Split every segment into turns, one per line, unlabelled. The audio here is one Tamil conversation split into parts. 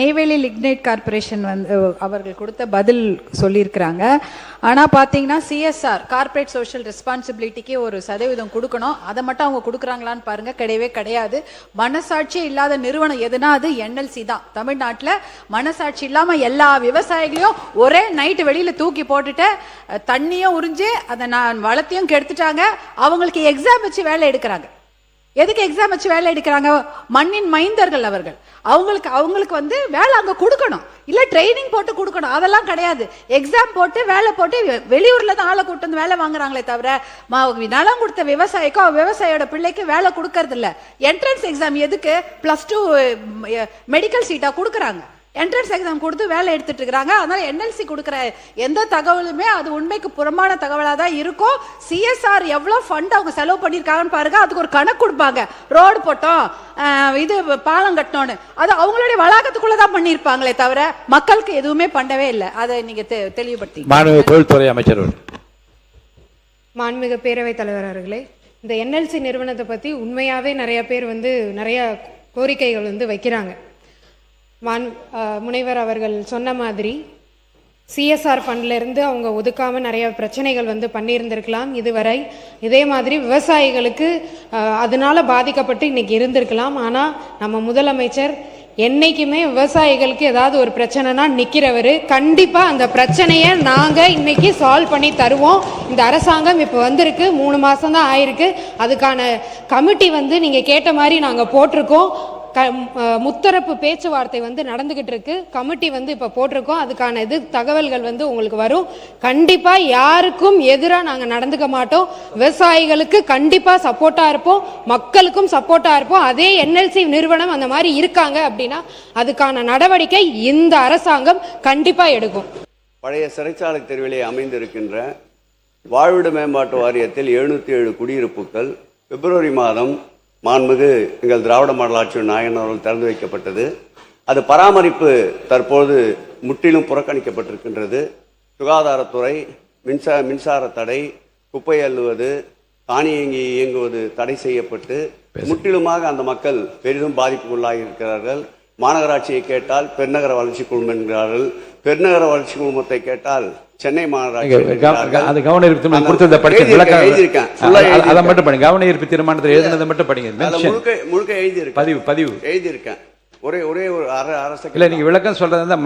நெய்வேலி லிக்னைட் கார்பரேஷன் அவர்கள் கொடுத்த பதில் சொல்லியிருக்கிறாங்க. ஆனால் பார்த்தீங்கன்னா சிஎஸ்ஆர் கார்பரேட் சோஷியல் ரெஸ்பான்சிபிலிட்டிக்கு ஒரு சதவீதம் கொடுக்கணும். அதை மட்டும் அவங்க கொடுக்குறாங்களான்னு பாருங்க, கிடையவே கிடையாது. மனசாட்சி இல்லாத நிறுவனம் எதுனா அது என்எல்சி தான். தமிழ்நாட்டில் மனசாட்சி இல்லாமல் எல்லா விவசாயிகளையும் ஒரே நைட்டு வெளியில் தூக்கி போட்டுட்டு தண்ணியும் உறிஞ்சு அதை வளத்தையும் கெடுத்துட்டாங்க. அவங்களுக்கு எக்ஸாம் வச்சு வேலை எடுக்கிறாங்க. எதுக்கு எக்ஸாம் வச்சு வேலை எடுக்கிறாங்க? மண்ணின் மைந்தர்கள் அவர்கள். அவங்களுக்கு வேலை அங்க கொடுக்கணும், இல்ல ட்ரைனிங் போட்டு கொடுக்கணும். அதெல்லாம் கிடையாது. எக்ஸாம் போட்டு வேலை போட்டு வெளியூர்ல தான் ஆளை கூட்டு வந்து வேலை வாங்குறாங்களே தவிர நலம் கொடுத்த விவசாயிக்கும் விவசாயியோட பிள்ளைக்கு வேலை கொடுக்கறது இல்ல. என்ட்ரன்ஸ் எக்ஸாம் எதுக்கு? +2 மெடிக்கல் சீட்டா கொடுக்குறாங்க. என்ட்ரன்ஸ் எக்ஸாம் கொடுத்து வேலை எடுத்துட்டு இருக்காங்க. அதனால என்எல்சி கொடுக்குற எந்த தகவலுமே அது உண்மைக்கு புறமான தகவலாக தான் இருக்கும். சிஎஸ்ஆர் எவ்வளவு ஃபண்ட் அவங்க செலவு பண்ணியிருக்காங்கன்னு பாருங்க. அதுக்கு ஒரு கணக்கு கொடுப்பாங்க. ரோடு போட்டோம், இது பாலம் கட்டணும்னு. அது அவங்களுடைய வளாகத்துக்குள்ளதான் பண்ணியிருப்பாங்களே தவிர மக்களுக்கு எதுவுமே பண்ணவே இல்லை. அதை நீங்க தெளிவுபடுத்தி.
மாண்புமிகு தொழில்துறை அமைச்சர்.
மாண்புமிகு பேரவைத் தலைவர் அவர்களே, இந்த என்எல்சி நிறுவனத்தை பத்தி உண்மையாவே நிறைய பேர் நிறைய கோரிக்கைகள் வைக்கிறாங்க. முனைவர் அவர்கள் சொன்ன மாதிரி சிஎஸ்ஆர் ஃபண்ட்லேருந்து அவங்க ஒதுக்காமல் நிறைய பிரச்சனைகள் பண்ணியிருந்திருக்கலாம் இதுவரை. இதே மாதிரி விவசாயிகளுக்கு அதனால பாதிக்கப்பட்டு இன்னைக்கு இருந்திருக்கலாம். ஆனால் நம்ம முதலமைச்சர் என்னைக்குமே விவசாயிகளுக்கு ஏதாவது ஒரு பிரச்சனைனா நிற்கிறவர். கண்டிப்பாக அந்த பிரச்சனையை நாங்கள் இன்னைக்கு சால்வ் பண்ணி தருவோம். இந்த அரசாங்கம் இப்போ வந்திருக்கு, 3 மாதம் தான் ஆயிருக்கு. அதுக்கான கமிட்டி நீங்கள் கேட்ட மாதிரி நாங்கள் போட்டிருக்கோம். முத்தரப்பு பேச்சுவார்த்தை நடந்துகிட்டு இருக்கு. கமிட்டி இப்ப போட்டிருக்கோம். அதுக்கான தகவல்கள் உங்களுக்கு வரும். கண்டிப்பா யாருக்கும் எதிராக நாங்க நடந்துக்க மாட்டோம். விவசாயிகளுக்கு கண்டிப்பா சப்போர்ட்டா இருப்போம், மக்களுக்கும் சப்போர்ட்டா இருப்போம். அதே என்எல்சி நிறுவனம் அந்த மாதிரி இருக்காங்க அப்படின்னா அதுக்கான நடவடிக்கை இந்த அரசாங்கம் கண்டிப்பா எடுக்கும்.
பழைய சிறைச்சாலை தெருவிலே அமைந்திருக்கின்ற வாழ்விட மேம்பாட்டு வாரியத்தில் 707 குடியிருப்புகள் பிப்ரவரி மாதம் மாண்புமிகு எங்கள் திராவிட மாடல் ஆட்சியின் நாயகன் அவர்கள் திறந்து வைக்கப்பட்டது. அது பராமரிப்பு தற்போது முற்றிலும் புறக்கணிக்கப்பட்டிருக்கின்றது. சுகாதாரத்துறை, மின்சார தடை, குப்பை அள்ளுவது, தானியங்கி இயங்குவது தடை செய்யப்பட்டு முற்றிலுமாக அந்த மக்கள் பெரிதும் பாதிப்புக்குள்ளாகி இருக்கிறார்கள். மாநகராட்சியை கேட்டால் பெருநகர வளர்ச்சி குழுமம் என்கிறார்கள். பெருநகர வளர்ச்சி குழுமத்தை கேட்டால் சென்னை மாநகராட்சி.
கவன ஈர்ப்பு தீர்மானத்தில் எழுதினதை மட்டும் படிங்க.
முழுக்க எழுதியிருக்கேன், பதிவு எழுதியிருக்கேன். ஒரே ஒரு அரசு
இல்ல, நீங்க விளக்கம் சொல்றது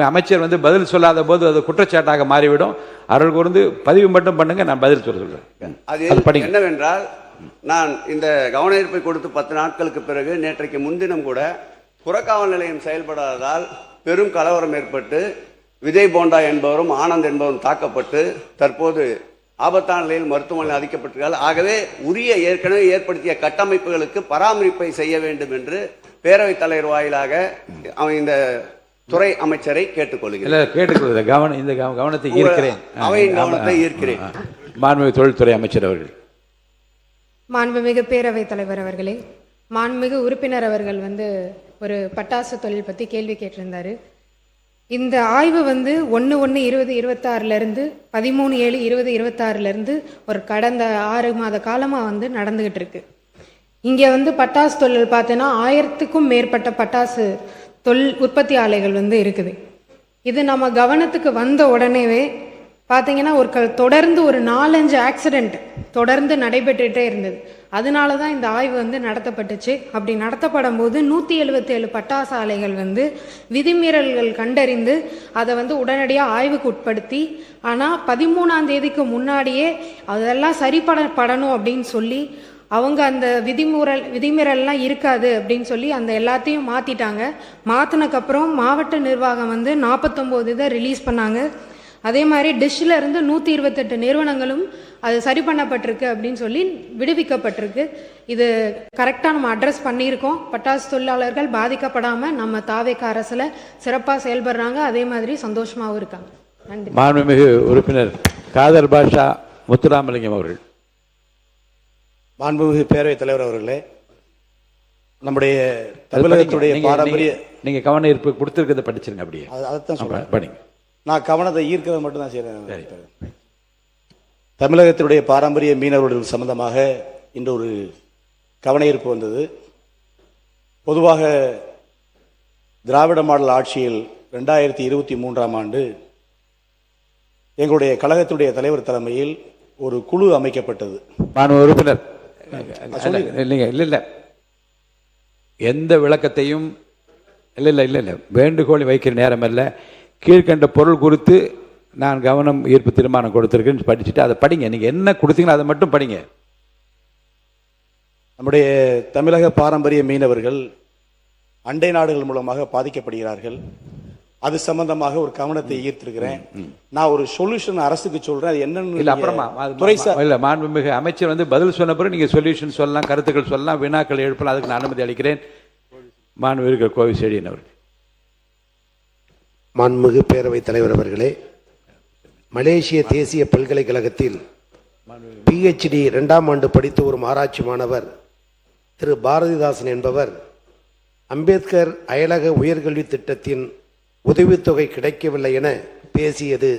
அமைச்சர் பதில் சொல்லாத போது அது குற்றச்சாட்டாக மாறிவிடும். அவர்கள் கூர்ந்து பதிவு மட்டும் பண்ணுங்க, நான் பதில் சொல்றேன்.
அது என்னவென்றால், நான் இந்த கவன ஈர்ப்பை கொடுத்து 10 நாட்களுக்கு பிறகு நேற்றைக்கு முன்தினம் கூட புறக்காவல் நிலையம் செயல்படாததால் பெரும் கலவரம் ஏற்பட்டு விஜய் போண்டா என்பவரும் ஆனந்த் என்பவரும் தாக்கப்பட்டு தற்போது ஆபத்தான நிலையில் மருத்துவமனையில் அதிக்கப்பட்டிருக்கிறார்கள். ஆகவே உரிய ஏற்கனவே ஏற்படுத்திய கட்டமைப்புகளுக்கு பராமரிப்பை செய்ய வேண்டும் என்று பேரவைத் தலைவர் வாயிலாக இந்த துறை அமைச்சரை கேட்டுக்கொள்கிறேன்.
இந்த கவனத்தை ஈர்க்கிறேன்,
அவையின் கவனத்தை ஈர்க்கிறேன்.
மாண்புமிகு தொழில்துறை அமைச்சர் அவர்கள்.
மாண்புமிகு பேரவைத் தலைவர் அவர்களே, மாண்புமிகு உறுப்பினர் அவர்கள் ஒரு பட்டாசு தொழில் பற்றி கேள்வி கேட்டிருந்தாரு. இந்த ஆய்வு 1/1/2026 13/7/2026 ஒரு கடந்த 6 மாத காலமாக நடந்துகிட்டு இருக்கு. இங்கே பட்டாசு தொழில் பார்த்தீங்கன்னா 1000க்கும் மேற்பட்ட பட்டாசு உற்பத்தி ஆலைகள் இருக்குது. இது நம்ம கவனத்துக்கு வந்த உடனேவே பார்த்தீங்கன்னா தொடர்ந்து ஒரு 4-5 ஆக்சிடெண்ட் தொடர்ந்து நடைபெற்றுட்டே இருந்தது. அதனால தான் இந்த ஆய்வு நடத்தப்பட்டுச்சு. அப்படி நடத்தப்படும் போது 177 பட்டாசு ஆலைகள் விதிமீறல்கள் கண்டறிந்து அதை உடனடியாக ஆய்வுக்கு உட்படுத்தி, ஆனால் 13ஆம் தேதிக்கு முன்னாடியே அதெல்லாம் சரிப்படணும் அப்படின்னு சொல்லி அவங்க அந்த விதிமீறல்லாம் இருக்காது அப்படின்னு சொல்லி அந்த எல்லாத்தையும் மாற்றிட்டாங்க. மாற்றினக்கப்புறம் மாவட்ட நிர்வாகம் 49 இதை ரிலீஸ் பண்ணாங்க. அதே மாதிரி டிஷ்ல இருந்து 128 நிறுவனங்களும் அது சரி பண்ணப்பட்டிருக்கு அப்படின்னு சொல்லி விடுவிக்கப்பட்டிருக்கு. இது கரெக்டாக நம்ம அட்ரஸ் பண்ணியிருக்கோம். பட்டாசு தொழிலாளர்கள் பாதிக்கப்படாமல் நம்ம தாவேக அரசுல சிறப்பாக செயல்படுறாங்க. அதே மாதிரி சந்தோஷமாகவும் இருக்காங்க. நன்றி.
மாண்புமிகு உறுப்பினர் காதர் பாஷா முத்துராமலிங்கம் அவர்கள்.
மாண்புமிகு பேரவைத் தலைவர் அவர்களே, நம்முடைய தமிழகத்துடைய பாரம்பரிய
நீங்க கவன ஈர்ப்பு கொடுத்திருக்கிறத படிச்சிருங்க. அப்படியே
அதைத்தான் சொல்றேன்,
படிங்க.
நான் கவனத்தை ஈர்க்கிறது மட்டும் தான் செய்யறேன். தமிழகத்தினுடைய பாரம்பரிய மீனவர்கள் சம்பந்தமாக இன்று ஒரு கவன ஈர்ப்பு வந்தது. பொதுவாக திராவிட மாடல் ஆட்சியில் 2023ஆம் ஆண்டு எங்களுடைய கழகத்துடைய தலைவர் தலைமையில் ஒரு குழு அமைக்கப்பட்டது.
மாண்பு உறுப்பினர் இல்லைங்க, இல்லை எந்த விளக்கத்தையும் இல்லை வேண்டுகோளை வைக்கிற நேரம் அல்ல. கீழ்கண்ட பொருள் குறித்து நான் கவனம் ஈர்ப்பு தீர்மானம் கொடுத்துருக்கேன்னு படிச்சுட்டு அதை படிங்க. நீங்கள் என்ன கொடுத்தீங்களோ அதை மட்டும் படிங்க.
நம்முடைய தமிழக பாரம்பரிய மீனவர்கள் அண்டை நாடுகள் மூலமாக பாதிக்கப்படுகிறார்கள். அது சம்பந்தமாக ஒரு கவனத்தை ஈர்த்திருக்கிறேன். நான் ஒரு சொல்யூஷன் அரசுக்கு சொல்றேன். அது என்னன்னு
இல்ல அப்புறமா இல்ல மாண்புமிகு அமைச்சர் வந்து பதில் சொன்ன பிறகு நீங்க சொல்யூஷன் சொல்லலாம், கருத்துக்கள் சொல்லலாம், வினாக்கள் எழுப்பலாம். அதுக்கு நான் அனுமதி அளிக்கிறேன். மாண்புமிகு கோவை செழியன் அவர்கள்.
மாண்புமிகு பேரவைத் தலைவர் அவர்களே, மலேசிய தேசிய பல்கலைக்கழகத்தில் PhD 2ஆம் ஆண்டு படித்த ஒரு ஆராய்ச்சி மாணவர் திரு பாரதிதாசன் என்பவர் அம்பேத்கர் அயலக உயர்கல்வி திட்டத்தின் உதவித்தொகை கிடைக்கவில்லை என பேசியது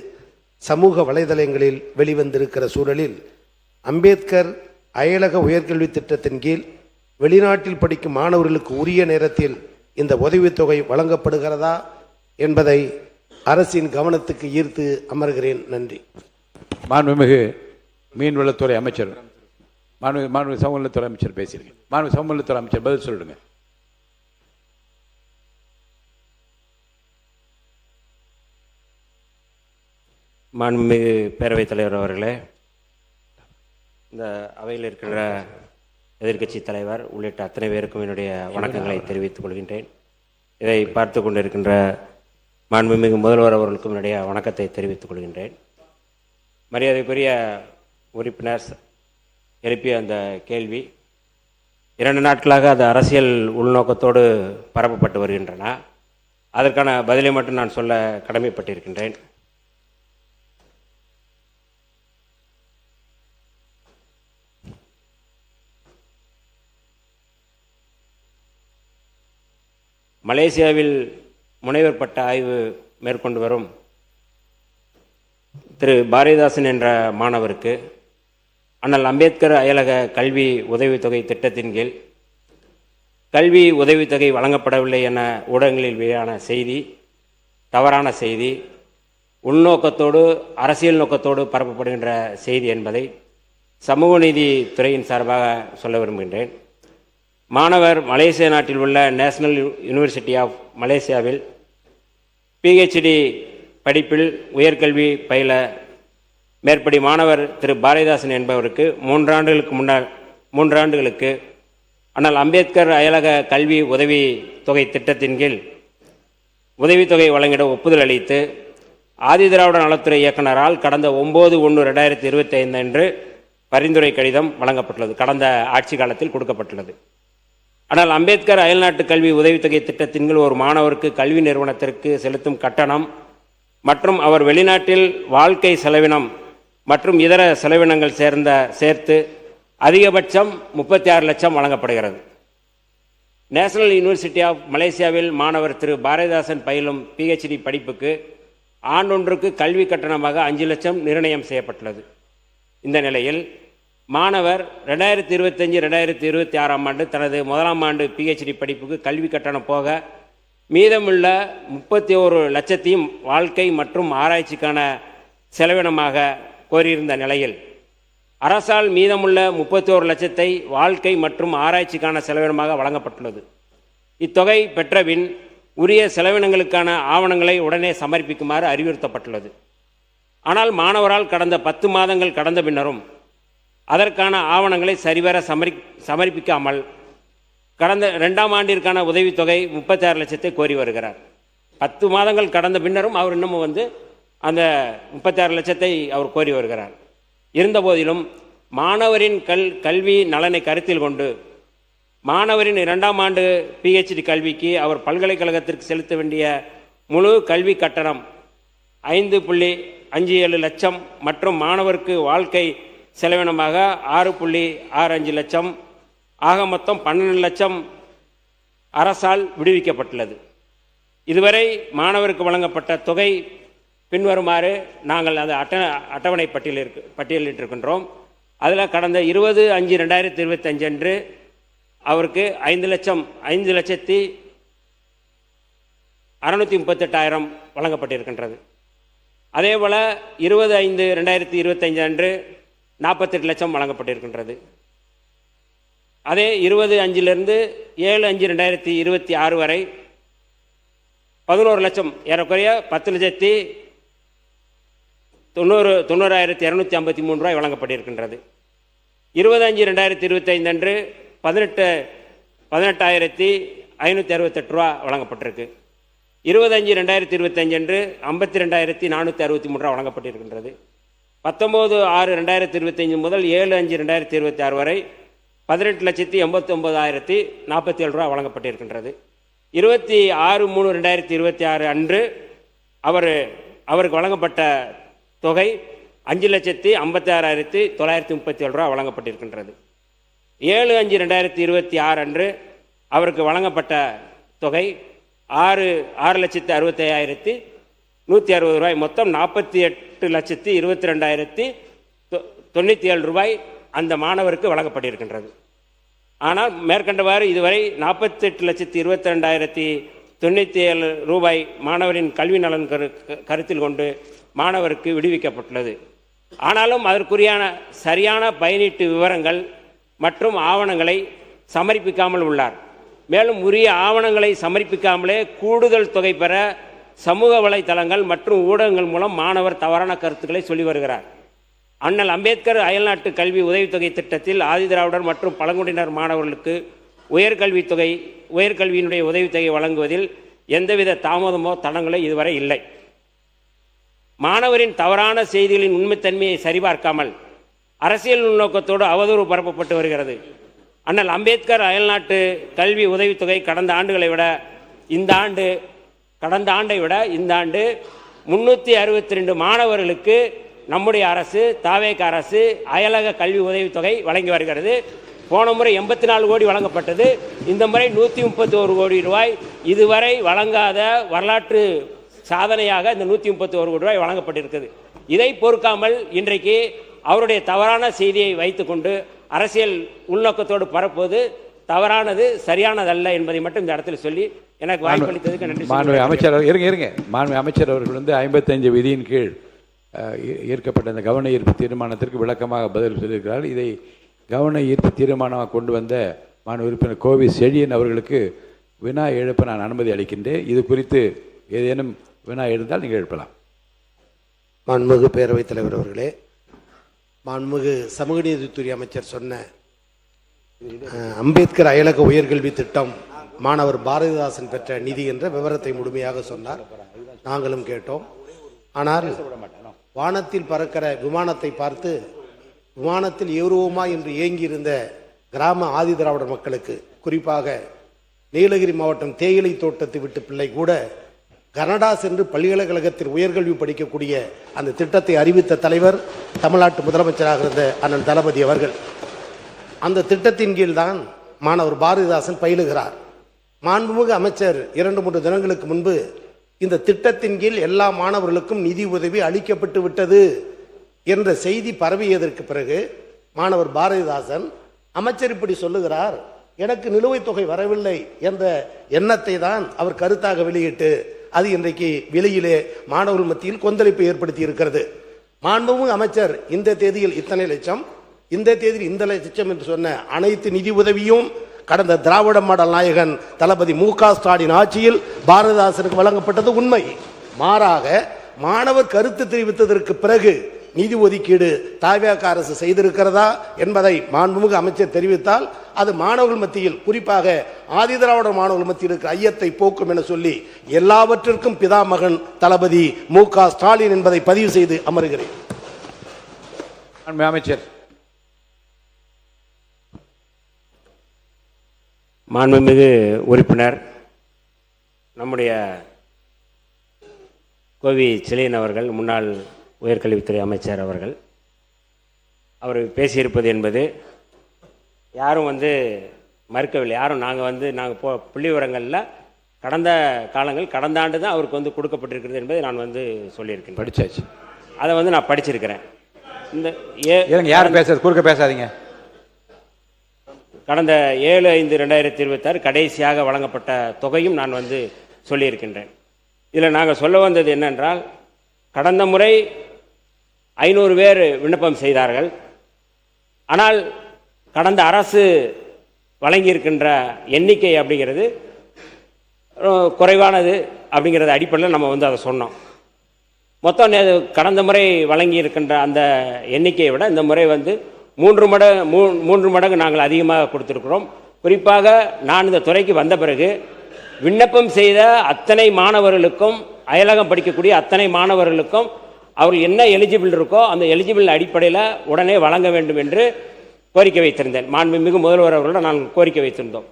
சமூக வலைதளங்களில் வெளிவந்திருக்கிற சூழலில், அம்பேத்கர் அயலக உயர்கல்வி திட்டத்தின் கீழ் வெளிநாட்டில் படிக்கும் மாணவர்களுக்கு உரிய நேரத்தில் இந்த உதவித்தொகை வழங்கப்படுகிறதா என்பதை அரசின் கவனத்துக்கு ஈர்த்து அமர்கிறேன். நன்றி.
மாண்புமிகு மீன்வளத்துறை அமைச்சர், மாண்புமிகு சமூகநலத்துறை அமைச்சர் பேசியிருக்கேன். மாண்புமிகு சமூகநலத்துறை அமைச்சர் பதில் சொல்லுங்க.
மாண்புமிகு பேரவைத் தலைவர் அவர்களே, இந்த அவையில் இருக்கிற எதிர்க்கட்சி தலைவர் உள்ளிட்ட அத்தனை பேருக்கும் என்னுடைய வணக்கங்களை தெரிவித்துக் கொள்கின்றேன். இதை பார்த்து கொண்டிருக்கின்ற மாண்புமிகு முதல்வர் அவர்களுக்கும் என்னுடைய வணக்கத்தை தெரிவித்துக் கொள்கின்றேன். மரியாதைக்குரிய உறுப்பினர் எழுப்பிய அந்த கேள்வி 2 நாட்களாக அது அரசியல் உள்நோக்கத்தோடு பரப்பப்பட்டு வருகின்றன. அதற்கான பதிலை மட்டும் நான் சொல்ல கடமைப்பட்டிருக்கின்றேன். மலேசியாவில் முனைவர் பட்ட ஆய்வு மேற்கொண்டு வரும் திரு பாரதிதாசன் என்ற மாணவருக்கு அண்ணல் அம்பேத்கர் அயலக கல்வி உதவித்தொகை திட்டத்தின் கீழ் கல்வி உதவித்தொகை வழங்கப்படவில்லை என ஊடகங்களில் வெளியான செய்தி தவறான செய்தி, உள்நோக்கத்தோடு அரசியல் நோக்கத்தோடு பரப்பப்படுகின்ற செய்தி என்பதை சமூக நீதி துறையின் சார்பாக சொல்ல விரும்புகின்றேன். மாணவர் மலேசிய நாட்டில் உள்ள நேஷனல் யூனிவர்சிட்டி ஆஃப் மலேசியாவில் PhD படிப்பில் உயர்கல்வி பயில மேற்படி மாணவர் திரு பாரதிதாசன் என்பவருக்கு 3 ஆண்டுகளுக்கு அண்ணல் அம்பேத்கர் அயலக கல்வி உதவி தொகை திட்டத்தின் கீழ் உதவித்தொகை வழங்கிட ஒப்புதல் அளித்து ஆதிதிராவிட நலத்துறை இயக்குநரால் கடந்த 9/1/2025 அன்று பரிந்துரை கடிதம் வழங்கப்பட்டுள்ளது. கடந்த ஆட்சி காலத்தில் கொடுக்கப்பட்டுள்ளது. ஆனால் அம்பேத்கர் அயல்நாட்டு கல்வி உதவித்தொகை திட்டத்தின் கீழ் ஒரு மாணவருக்கு கல்வி நிறுவனத்திற்கு செலுத்தும் கட்டணம் மற்றும் அவர் வெளிநாட்டில் வாழ்க்கை செலவினம் மற்றும் இதர செலவினங்கள் சேர்த்து அதிகபட்சம் 36 லட்சம் வழங்கப்படுகிறது. நேஷனல் யூனிவர்சிட்டி ஆஃப் மலேசியாவில் மாணவர் திரு பாரதிதாசன் பயிலும் PhD படிப்புக்கு ஆண்டொன்றுக்கு கல்வி கட்டணமாக 5 லட்சம் நிர்ணயம் செய்யப்பட்டுள்ளது. இந்த நிலையில் மாணவர் 2025-2026ஆம் ஆண்டு தனது 1ஆம் ஆண்டு PhD படிப்புக்கு கல்வி கட்டணம் போக மீதமுள்ள 31 லட்சத்தையும் வாழ்க்கை மற்றும் ஆராய்ச்சிக்கான செலவினமாக கோரியிருந்த நிலையில் அரசால் மீதமுள்ள 31 லட்சத்தை வாழ்க்கை மற்றும் ஆராய்ச்சிக்கான செலவினமாக வழங்கப்பட்டுள்ளது. இத்தொகை பெற்றபின் உரிய செலவினங்களுக்கான ஆவணங்களை உடனே சமர்ப்பிக்குமாறு அறிவுறுத்தப்பட்டுள்ளது. ஆனால் மாணவரால் கடந்த 10 மாதங்கள் கடந்த பின்னரும் அதற்கான ஆவணங்களை சரிவர சமர்ப்பிக்காமல் கடந்த 2ஆம் ஆண்டிற்கான உதவித்தொகை 36 லட்சத்தை கோரி வருகிறார். 10 மாதங்கள் கடந்த பின்னரும் அவர் இன்னமும் அந்த 36 லட்சத்தை அவர் கோரி வருகிறார். இருந்தபோதிலும் மாணவரின் கல்வி நலனை கருத்தில் கொண்டு மாணவரின் 2ஆம் ஆண்டு PhD கல்விக்கு அவர் பல்கலைக்கழகத்திற்கு செலுத்த வேண்டிய முழு கல்வி கட்டணம் 5.57 லட்சம் மற்றும் மாணவருக்கு வாழ்க்கை செலவினமாக 6.65 லட்சம் ஆக மொத்தம் 12 லட்சம் அரசால் விடுவிக்கப்பட்டுள்ளது. இதுவரை மாணவருக்கு வழங்கப்பட்ட தொகை பின்வருமாறு நாங்கள் அந்த அட்டவணை பட்டியலிட்டிருக்கின்றோம். அதில் கடந்த 20/5/2025 அன்று அவருக்கு 5,50,000 638,000 வழங்கப்பட்டிருக்கின்றது. அதேபோல் 20/5/2025 அன்று 48 லட்சம் வழங்கப்பட்டிருக்கின்றது. அதே 20/5 7/5/2026 வரை 11 லட்சம், ஏறக்குறைய 10,90,253 ரூபாய் வழங்கப்பட்டிருக்கின்றது. 20/5/2025 அன்று 18,568 ரூபா வழங்கப்பட்டிருக்கு. 20/5/2025 அன்று 52,463 ரூபா வழங்கப்பட்டிருக்கின்றது. 19/6/2025 முதல் 7/5/2026 வரை 18,89,047 ரூபா வழங்கப்பட்டிருக்கின்றது. 26/3/2026 அன்று அவருக்கு வழங்கப்பட்ட தொகை 5,56,937 ரூபா வழங்கப்பட்டிருக்கின்றது. 7/5/2026 அன்று அவருக்கு வழங்கப்பட்ட தொகை 6,65,160 ரூபாய், மொத்தம் 48,22,097 ரூபாய் அந்த மாணவருக்கு வழங்கப்பட்டிருக்கின்றது. ஆனால் மேற்கண்டவாறு இதுவரை 48,22,097 ரூபாய் மாணவரின் கல்வி நலன் கருத்தில் கொண்டு மாணவருக்கு விடுவிக்கப்பட்டுள்ளது. ஆனாலும் அதற்குரிய சரியான பயனீட்டு விவரங்கள் மற்றும் ஆவணங்களை சமர்ப்பிக்காமல் உள்ளார். மேலும் உரிய ஆவணங்களை சமர்ப்பிக்காமலே கூடுதல் தொகை பெற சமூக வலைத்தளங்கள் மற்றும் ஊடகங்கள் மூலம் மாணவர் தவறான கருத்துக்களை சொல்லி வருகிறார். அண்ணல் அம்பேத்கர் அயல்நாட்டு கல்வி உதவித்தொகை திட்டத்தில் ஆதிதிராவிடர் மற்றும் பழங்குடியினர் மாணவர்களுக்கு உயர்கல்வியினுடைய உதவித்தொகை வழங்குவதில் எந்தவித தாமதமோ தடங்களோ இதுவரை இல்லை. மாணவரின் தவறான செய்திகளின் உண்மைத்தன்மையை சரிபார்க்காமல் அரசியல் உள்நோக்கத்தோடு அவதூறு பரப்பப்பட்டு வருகிறது. அண்ணல் அம்பேத்கர் அயல்நாட்டு கல்வி உதவித்தொகை கடந்த ஆண்டை விட இந்த ஆண்டு 362 மாணவர்களுக்கு நம்முடைய அரசு, தாவேக அரசு அயலக கல்வி உதவித்தொகை வழங்கி வருகிறது. போன முறை 84 கோடி வழங்கப்பட்டது. இந்த முறை 131 கோடி ரூபாய் இதுவரை வழங்காத வரலாற்று சாதனையாக இந்த 131 கோடி ரூபாய் வழங்கப்பட்டிருக்குது. இதை பொறுக்காமல் இன்றைக்கு அவருடைய தவறான செய்தியை வைத்துக்கொண்டு அரசியல் உள்நோக்கத்தோடு பரப்புவது தவறானது, சரியானதல்ல என்பதை மட்டும் இந்த இடத்தில் சொல்லி எனக்கு வாய்ப்பளித்ததுக்கு நன்றி.
மாண்புமிகு அமைச்சர் மாண்புமிகு அமைச்சர் அவர்கள் 55 விதியின் கீழ் ஈர்க்கப்பட்ட இந்த கவன ஈர்ப்பு தீர்மானத்திற்கு விளக்கமாக பதில் சொல்லியிருக்கிறார். இதை கவன ஈர்ப்பு தீர்மானமாக கொண்டு வந்த மாண்பு உறுப்பினர் கோவி செழியன் அவர்களுக்கு வினா எழுப்ப நான் அனுமதி அளிக்கின்றேன். இது குறித்து ஏதேனும் வினா எழுந்தால் நீங்கள் எழுப்பலாம்.
மாண்புமிகு பேரவைத் தலைவர் அவர்களே, மாண்புமிகு சமூக நீதித்துறை அமைச்சர் சொன்ன அம்பேத்கர் அயலக உயர்கல்வி திட்டம் மாணவர் பாரதிதாசன் பெற்ற நிதி என்ற விவரத்தை முழுமையாக சொன்னார். நாங்களும் கேட்டோம். ஆனால் வானத்தில் பறக்கிற விமானத்தை பார்த்து விமானத்தில் ஏறுவோமா என்று ஏங்கியிருந்த கிராம ஆதிதிராவிடர் மக்களுக்கு, குறிப்பாக நீலகிரி மாவட்டம் தேயிலை தோட்டத்தை விட்டு பிள்ளை கூட கனடா சென்று பல்கலைக்கழகத்தில் உயர்கல்வி படிக்கக்கூடிய அந்த திட்டத்தை அறிவித்த தலைவர் தமிழ்நாட்டு முதலமைச்சராக இருந்த அண்ணன் தளபதி அவர்கள். அந்த திட்டத்தின் கீழ் தான் மாணவர் பாரதிதாசன் பயிலுகிறார். மாண்புமிகு அமைச்சர் 2-3 தினங்களுக்கு முன்பு இந்த திட்டத்தின் கீழ் எல்லா மாணவர்களுக்கும் நிதி உதவி அளிக்கப்பட்டு விட்டது என்ற செய்தி பரவியதற்கு பிறகு மாணவர் பாரதிதாசன் அமைச்சர் இப்படி சொல்லுகிறார், எனக்கு நிலுவைத் தொகை வரவில்லை என்ற எண்ணத்தை தான் அவர் கருத்தாக வெளியிட்டு அது இன்றைக்கு வெளியிலே மாணவர்கள் மத்தியில் கொந்தளிப்பை ஏற்படுத்தி இருக்கிறது. மாண்புமிகு அமைச்சர் இந்த தேதியில் இத்தனை லட்சம், இந்த தேதியில் இந்த லட்சம் என்று சொன்ன அனைத்து நிதி உதவியும் கடந்த திராவிட மாடல் நாயகன் தளபதி மு.க. ஸ்டாலின் ஆட்சியில் பாரதிதாசனுக்கு வழங்கப்பட்டது உண்மை. மாறாக மாணவர் கருத்து தெரிவித்ததற்கு பிறகு நிதி ஒதுக்கீடு தாவேக அரசு செய்திருக்கிறதா என்பதை மாண்புமிகு அமைச்சர் தெரிவித்தால் அது மாணவர்கள் மத்தியில், குறிப்பாக ஆதிதிராவிடர் மாணவர்கள் மத்தியில் இருக்கிற ஐயத்தை போக்கும் என சொல்லி எல்லாவற்றிற்கும் பிதாமகன் தளபதி மு.க. ஸ்டாலின் என்பதை பதிவு செய்து அமர்கிறேன்.
அமைச்சர்.
மாண்புமிகு உறுப்பினர் நம்முடைய கோவி செழியன் அவர்கள், முன்னாள் உயர்கல்வித்துறை அமைச்சர் அவர்கள் பேசியிருப்பது என்பது யாரும் மறுக்கவில்லை. யாரும் நாங்கள் புள்ளி விவரங்களில் கடந்த ஆண்டு தான் அவருக்கு கொடுக்கப்பட்டிருக்கிறது என்பதை நான் சொல்லியிருக்கேன்.
படிச்சாச்சு.
அதை நான் படிச்சிருக்கிறேன். இந்த
யாரும் குறுக்க பேசாதீங்க.
கடந்த 7/5/2026 கடைசியாக வழங்கப்பட்ட தொகையும் நான் சொல்லியிருக்கின்றேன். இதில் நாங்கள் சொல்ல வந்தது என்னென்றால், கடந்த முறை 500 பேர் விண்ணப்பம் செய்தார்கள். ஆனால் கடந்த அரசு வழங்கியிருக்கின்ற எண்ணிக்கை அப்படிங்கிறது குறைவானது அப்படிங்கிறது அடிப்படையில் நம்ம அதை சொன்னோம். மொத்தம் கடந்த முறை வழங்கி இருக்கின்ற அந்த எண்ணிக்கையை விட இந்த முறை 3 மடங்கு நாங்கள் அதிகமாக கொடுத்திருக்கிறோம். குறிப்பாக நான் இந்த துறைக்கு வந்த பிறகு விண்ணப்பம் செய்த அத்தனை மாணவர்களுக்கும், அயலகம் படிக்கக்கூடிய அத்தனை மாணவர்களுக்கும் அவர்கள் என்ன எலிஜிபிள் இருக்கோ அந்த எலிஜிபிள் அடிப்படையில் உடனே வழங்க வேண்டும் என்று கோரிக்கை வைத்திருந்தேன். மாண்புமிகு முதல்வர் அவர்களிடம் நாங்கள் கோரிக்கை வைத்திருந்தோம்.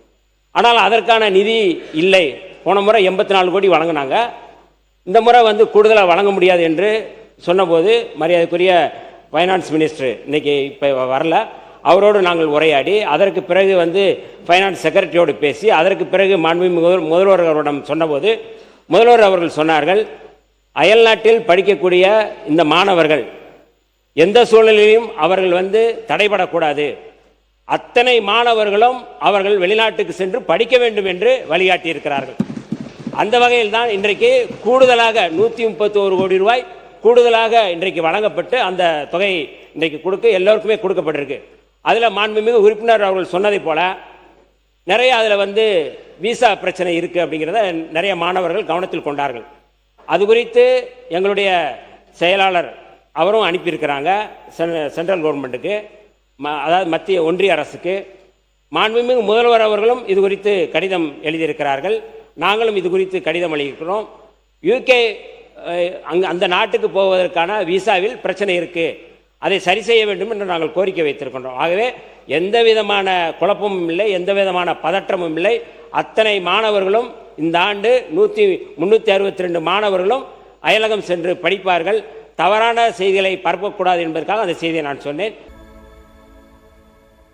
ஆனால் அதற்கான நிதி இல்லை. போன முறை 84 கோடி வழங்கினாங்க. இந்த முறை கூடுதலாக வழங்க முடியாது என்று சொன்னபோது மரியாதைக்குரிய ஃபைனான்ஸ் மினிஸ்டர் இன்னைக்கு இப்போ வரல, அவரோடு நாங்கள் உரையாடி அதற்கு பிறகு ஃபைனான்ஸ் செக்ரட்டரியோடு பேசி அதற்கு பிறகு மாண்புமிகு முதல்வர் அவரிடம் சொன்னபோது முதல்வர் அவர்கள் சொன்னார்கள், அயல்நாட்டில் படிக்கக்கூடிய இந்த மாணவர்கள் எந்த சூழ்நிலையிலும் அவர்கள் தடைபடக்கூடாது, அத்தனை மாணவர்களும் அவர்கள் வெளிநாட்டுக்கு சென்று படிக்க வேண்டும் என்று வழிகாட்டி இருக்கிறார்கள். அந்த வகையில் தான் இன்றைக்கு கூடுதலாக 131 கோடி ரூபாய் கூடுதலாக இன்றைக்கு வழங்கப்பட்டு அந்த தொகை இன்றைக்கு எல்லோருக்குமே கொடுக்கப்பட்டிருக்கு. அதில் மாண்புமிகு உறுப்பினர் அவர்கள் சொன்னதை போல நிறைய அதில் விசா பிரச்சனை இருக்குது அப்படிங்கிறத நிறைய மாணவர்கள் கவனத்தில் கொண்டார்கள். அது குறித்து எங்களுடைய செயலாளர் அவரும் அனுப்பியிருக்கிறாங்க சென்ட்ரல் கவர்மெண்ட்டுக்கு, அதாவது மத்திய ஒன்றிய அரசுக்கு. மாண்புமிகு முதல்வர் அவர்களும் இது குறித்து கடிதம் எழுதியிருக்கிறார்கள். நாங்களும் இது குறித்து கடிதம் அளிக்கிறோம். யூகே அந்த நாட்டுக்கு போவதற்கான விசாவில் பிரச்சனை இருக்குது, அதை சரி செய்ய வேண்டும் என்று நாங்கள் கோரிக்கை வைத்திருக்கின்றோம். ஆகவே எந்த விதமான குழப்பமும் இல்லை, எந்த விதமான பதற்றமும் இல்லை. அத்தனை மாணவர்களும் இந்த ஆண்டு 362 மாணவர்களும் அயலகம் சென்று படிப்பார்கள். தவறான செய்திகளை பரப்பக்கூடாது என்பதற்காக அந்த செய்தியை நான் சொன்னேன்.